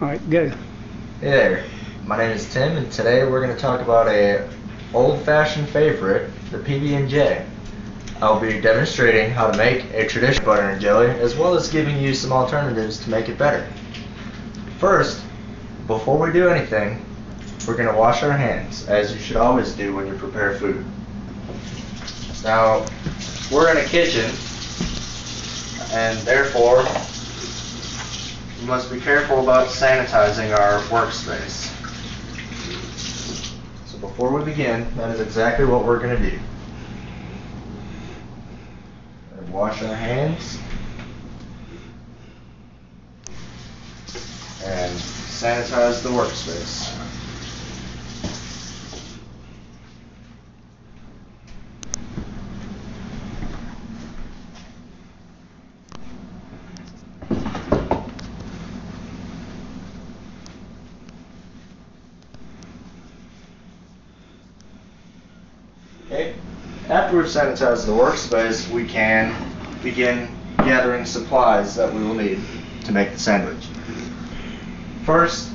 Alright, go. Hey there, my name is Tim, and today we're going to talk about a old-fashioned favorite, the PB&J. I'll be demonstrating how to make a traditional butter and jelly, as well as giving you some alternatives to make it better. First, before we do anything, we're going to wash our hands, as you should always do when you prepare food. Now, we're in a kitchen, and therefore, we must be careful about sanitizing our workspace. So before we begin, that is exactly what we're going to do. Wash our hands and sanitize the workspace. Okay. After we've sanitized the workspace, we can begin gathering supplies that we will need to make the sandwich. First,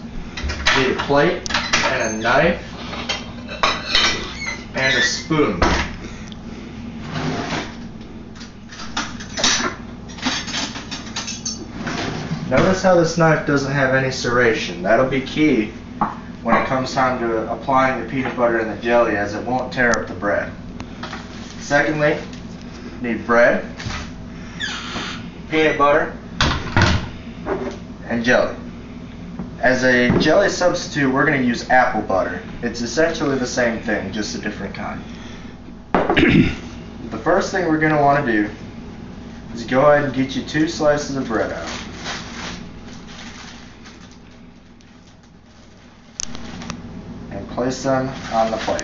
we need a plate and a knife and a spoon. Notice how this knife doesn't have any serration. That'll be key when it comes time to applying the peanut butter and the jelly, as it won't tear up the bread. Secondly, you need bread, peanut butter, and jelly. As a jelly substitute, we're going to use apple butter. It's essentially the same thing, just a different kind. The first thing we're going to want to do is go ahead and get you 2 slices of bread out. And place them on the plate.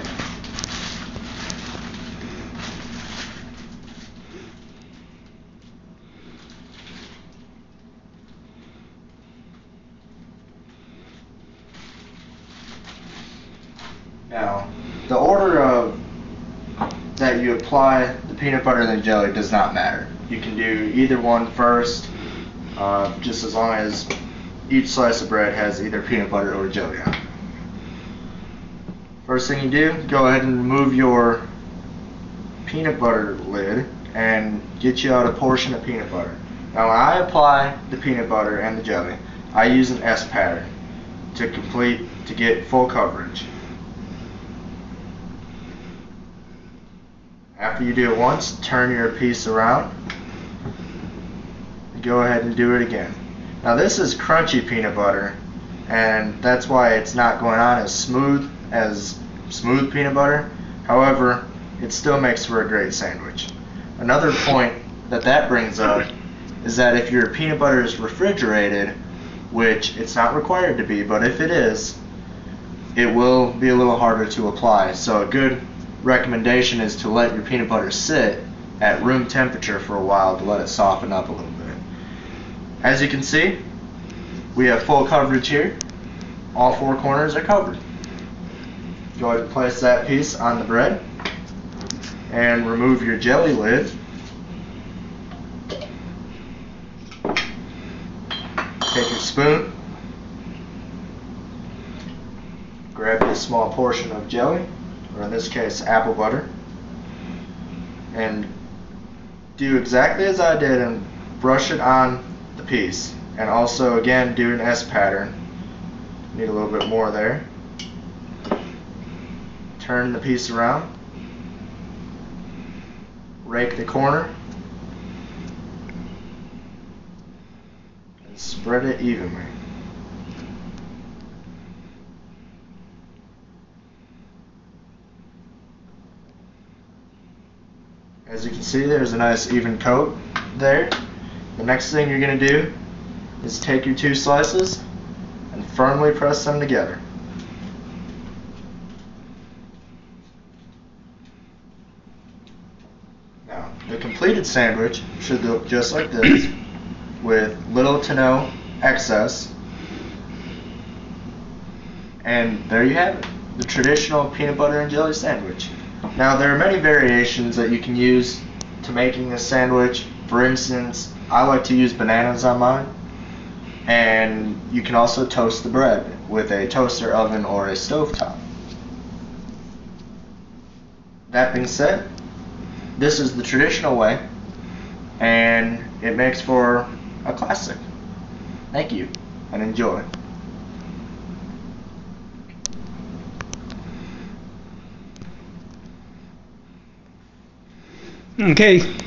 Now, the order that you apply the peanut butter and the jelly does not matter. You can do either one first, just as long as each slice of bread has either peanut butter or jelly on it. First thing you do, go ahead and remove your peanut butter lid and get you out a portion of peanut butter. Now, when I apply the peanut butter and the jelly, I use an S pattern to get full coverage. After you do it once, turn your piece around and go ahead and do it again. Now, this is crunchy peanut butter, and that's why it's not going on as smooth peanut butter. However, it still makes for a great sandwich. Another point that brings up is that if your peanut butter is refrigerated, which it's not required to be, but if it is, it will be a little harder to apply. So a good recommendation is to let your peanut butter sit at room temperature for a while to let it soften up a little bit. As you can see, we have full coverage here. All 4 corners are covered. Go ahead and place that piece on the bread and remove your jelly lid. Take your spoon, grab a small portion of jelly, or in this case apple butter, and do exactly as I did and brush it on the piece. And also, again, do an S pattern. Need a little bit more there. Turn the piece around, rake the corner, and spread it evenly. As you can see, there's a nice even coat there. The next thing you're going to do is take your 2 slices and firmly press them together. Now, the completed sandwich should look just like this, with little to no excess. And there you have it, the traditional peanut butter and jelly sandwich. Now, there are many variations that you can use to making this sandwich. For instance, I like to use bananas on mine. And you can also toast the bread with a toaster oven or a stovetop. That being said, this is the traditional way, and it makes for a classic. Thank you, and enjoy. Okay.